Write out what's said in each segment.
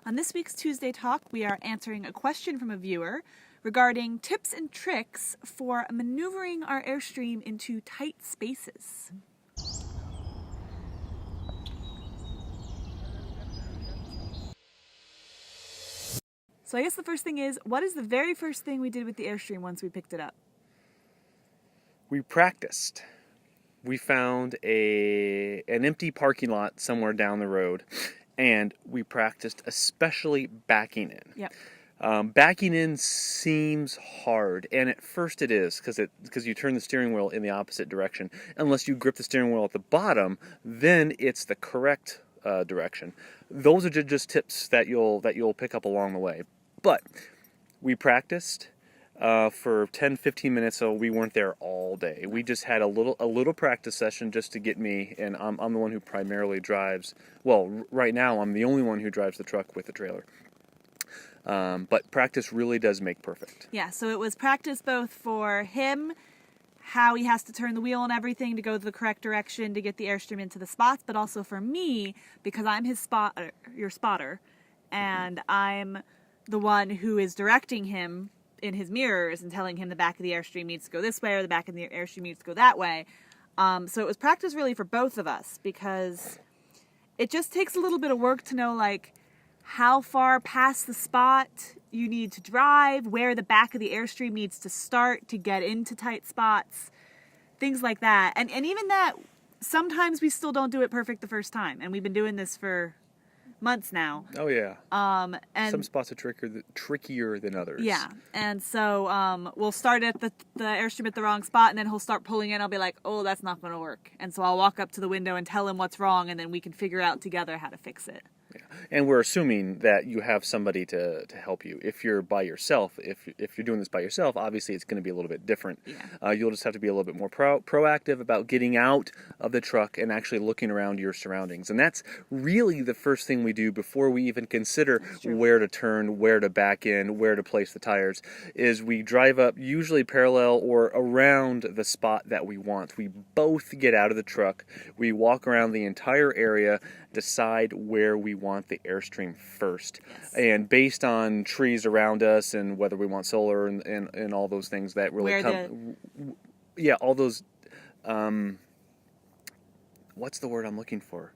On this week's Tuesday Talk, we are answering a question from a viewer regarding tips and tricks for maneuvering our Airstream into tight spaces. So I guess the first thing is, what is the very first thing we did with the Airstream once we picked it up? We practiced. We found an empty parking lot somewhere down the road, and we practiced especially backing in. Yep. Backing in seems hard, and at first it is, because you turn the steering wheel in the opposite direction. Unless you grip the steering wheel at the bottom, then it's the correct direction. Those are just tips that you'll pick up along the way. But we practiced for 10-15 minutes, so we weren't there all day. We just had a little practice session just to get me, and I'm the one who primarily drives. Well, right now I'm the only one who drives the truck with the trailer. But practice really does make perfect. Yeah, so it was practice both for him, how he has to turn the wheel and everything to go the correct direction to get the Airstream into the spots, but also for me, because I'm your spotter, and I'm the one who is directing him in his mirrors and telling him the back of the Airstream needs to go this way or the back of the Airstream needs to go that way. So it was practice really for both of us, because it just takes a little bit of work to know, like, how far past the spot you need to drive, where the back of the Airstream needs to start to get into tight spots, things like that. And even that, sometimes we still don't do it perfect the first time. And we've been doing this for months now. Oh yeah. And some spots are trickier than others. Yeah. And so we'll start at the Airstream at the wrong spot, and then he'll start pulling in. I'll be like, oh, that's not going to work. And so I'll walk up to the window and tell him what's wrong, and then we can figure out together how to fix it. Yeah. And we're assuming that you have somebody to help you. If you're by yourself, if you're doing this by yourself, obviously it's going to be a little bit different. Yeah. You'll just have to be a little bit more proactive about getting out of the truck and actually looking around your surroundings. And that's really the first thing we do before we even consider where to turn, where to back in, where to place the tires, is we drive up usually parallel or around the spot that we want. We both get out of the truck. We walk around the entire area, decide where we want the Airstream first. Yes. And based on trees around us and whether we want solar and all those things that really yeah, all those what's the word I'm looking for?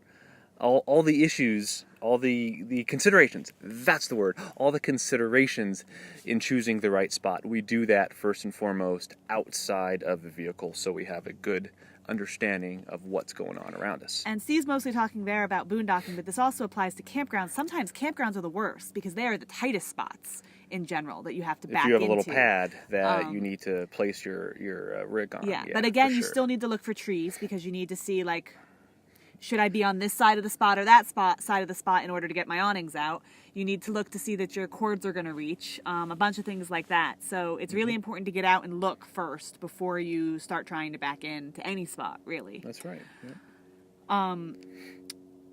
All the issues, all the considerations, that's the word, all the considerations in choosing the right spot. We do that first and foremost outside of the vehicle, so we have a good understanding of what's going on around us. And Steve's mostly talking there about boondocking, but this also applies to campgrounds. Sometimes campgrounds are the worst because they are the tightest spots in general that you have to back into. If you have a little pad that you need to place your rig on. Yeah, but again, you still need to look for trees because you need to see, like, should I be on this side of the spot or that side of the spot in order to get my awnings out? You need to look to see that your cords are going to reach, a bunch of things like that. So it's really important to get out and look first before you start trying to back into any spot, really. That's right. Yeah.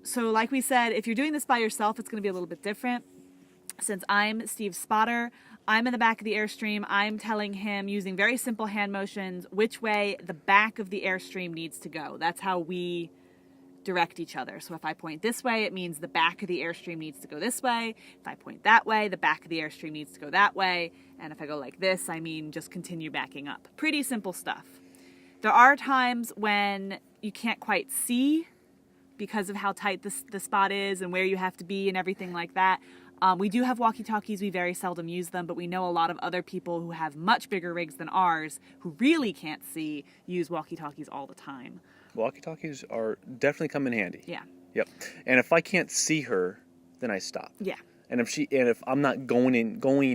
So like we said, if you're doing this by yourself, it's going to be a little bit different. Since I'm Steve's spotter, I'm in the back of the Airstream. I'm telling him, using very simple hand motions, which way the back of the Airstream needs to go. That's how we direct each other. So if I point this way, it means the back of the Airstream needs to go this way. If I point that way, the back of the Airstream needs to go that way. And if I go like this, I mean just continue backing up. Pretty simple stuff. There are times when you can't quite see because of how tight the spot is and where you have to be and everything like that. We do have walkie-talkies. We very seldom use them, but we know a lot of other people who have much bigger rigs than ours who really can't see use walkie-talkies all the time. Walkie-talkies are definitely come in handy. Yeah. Yep. And if I can't see her, then I stop. Yeah. And if I'm not going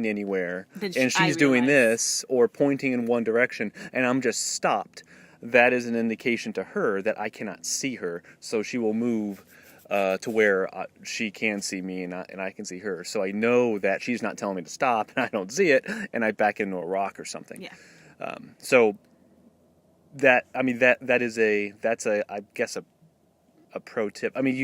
anywhere, and she's I doing realize. this or pointing in one direction, and I'm just stopped, that is an indication to her that I cannot see her. So she will move to where she can see me and I can see her. So I know that she's not telling me to stop, and I don't see it, and I back into a rock or something. Yeah. So that is I guess a a pro tip. I mean,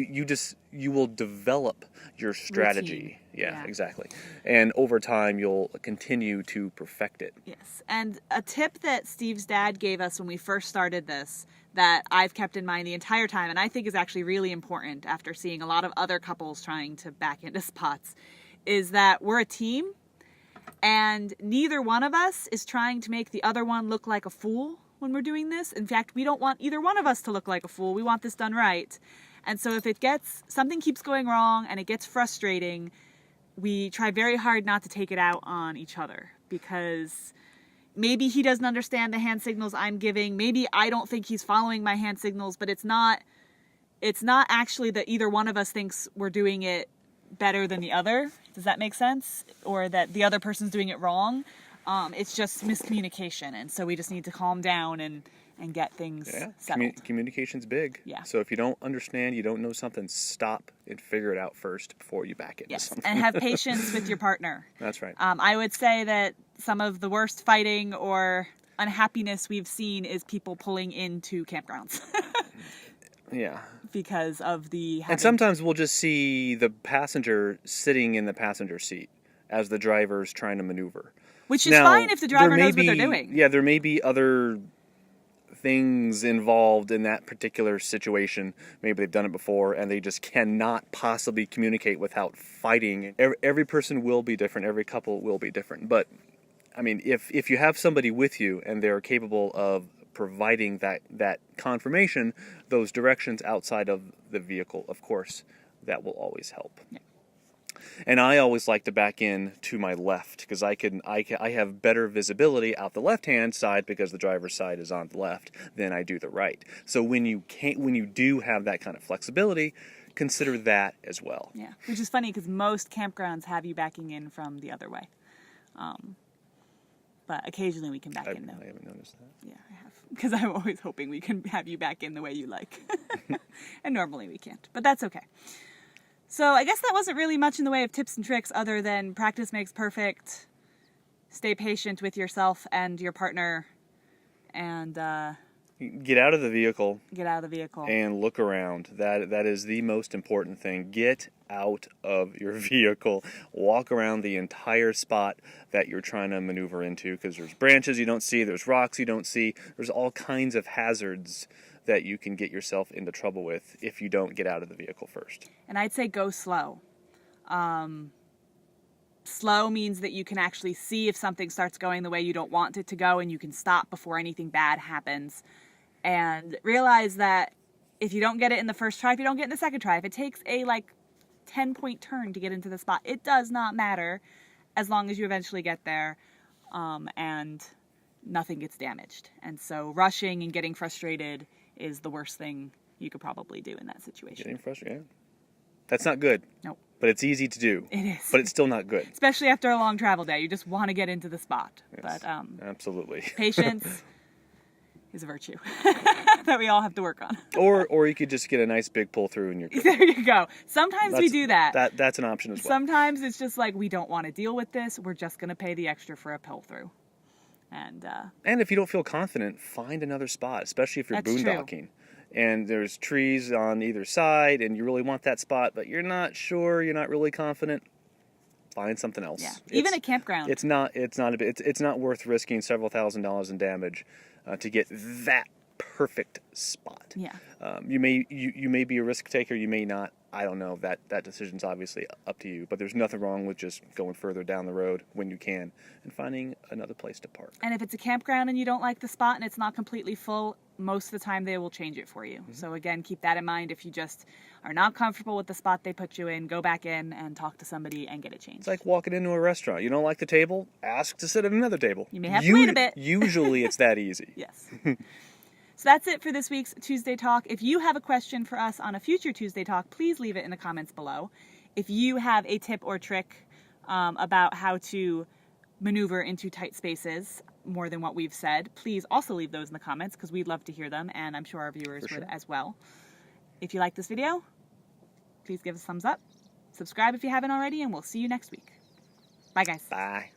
you will develop your strategy. Routine. Yeah, exactly. And over time, you'll continue to perfect it. Yes. And a tip that Steve's dad gave us when we first started this that I've kept in mind the entire time, and I think is actually really important after seeing a lot of other couples trying to back into spots, is that we're a team, and neither one of us is trying to make the other one look like a fool when we're doing this. In fact, we don't want either one of us to look like a fool. We want this done right. And so if something keeps going wrong and it gets frustrating, we try very hard not to take it out on each other, because maybe he doesn't understand the hand signals I'm giving. Maybe I don't think he's following my hand signals, but it's not actually that either one of us thinks we're doing it better than the other. Does that make sense? Or that the other person's doing it wrong. It's just miscommunication. And so we just need to calm down and get things settled. Communication's big. Yeah. So if you don't understand, you don't know something, stop and figure it out first before you back into something. And have patience with your partner. That's right. I would say that some of the worst fighting or unhappiness we've seen is people pulling into campgrounds. Yeah. Because of And sometimes we'll just see the passenger sitting in the passenger seat as the driver's trying to maneuver. Which is fine if the driver knows what they're doing. Yeah, there may be other things involved in that particular situation. Maybe they've done it before and they just cannot possibly communicate without fighting. Every person will be different. Every couple will be different. But, I mean, if you have somebody with you and they're capable of providing that confirmation, those directions outside of the vehicle, of course, that will always help. Yeah. And I always like to back in to my left because I have better visibility out the left-hand side because the driver's side is on the left than I do the right. So when you do have that kind of flexibility, consider that as well. Yeah, which is funny because most campgrounds have you backing in from the other way. But occasionally we can back in though. I haven't noticed that. Yeah, I have. Because I'm always hoping we can have you back in the way you like. And normally we can't, but that's okay. So I guess that wasn't really much in the way of tips and tricks other than practice makes perfect. Stay patient with yourself and your partner, and get out of the vehicle. Get out of the vehicle. And look around. That is the most important thing. Get out of your vehicle. Walk around the entire spot that you're trying to maneuver into, because there's branches you don't see, there's rocks you don't see, there's all kinds of hazards that you can get yourself into trouble with if you don't get out of the vehicle first. And I'd say go slow. Slow means that you can actually see if something starts going the way you don't want it to go, and you can stop before anything bad happens. And realize that if you don't get it in the first try, if you don't get it in the second try, if it takes a 10-point turn to get into the spot, it does not matter as long as you eventually get there and nothing gets damaged. And so rushing and getting frustrated is the worst thing you could probably do in that situation. Getting frustrated, yeah. That's not good. Nope. But it's easy to do. It is. But it's still not good. Especially after a long travel day. You just want to get into the spot. Yes, but absolutely. Patience is a virtue that we all have to work on. or you could just get a nice big pull through in your car. There you go. Sometimes we do that. That's an option as well. Sometimes it's just we don't want to deal with this. We're just going to pay the extra for a pull through. And if you don't feel confident, find another spot, especially if you're boondocking. True. And there's trees on either side and you really want that spot, but you're not sure, you're not really confident, find something else. Yeah. Even a campground. It's not worth risking several $1,000s in damage to get that perfect spot. Yeah. You may be a risk taker, you may not. I don't know. That decision's obviously up to you. But there's nothing wrong with just going further down the road when you can and finding another place to park. And if it's a campground and you don't like the spot and it's not completely full, most of the time they will change it for you. Mm-hmm. So again, keep that in mind. If you just are not comfortable with the spot they put you in, go back in and talk to somebody and get it changed. It's like walking into a restaurant. You don't like the table? Ask to sit at another table. You may have to wait a bit. Usually it's that easy. Yes. So that's it for this week's Tuesday Talk. If you have a question for us on a future Tuesday Talk, please leave it in the comments below. If you have a tip or trick about how to maneuver into tight spaces more than what we've said, please also leave those in the comments because we'd love to hear them, and I'm sure our viewers would as well. If you like this video, please give us a thumbs up. Subscribe if you haven't already, and we'll see you next week. Bye, guys. Bye.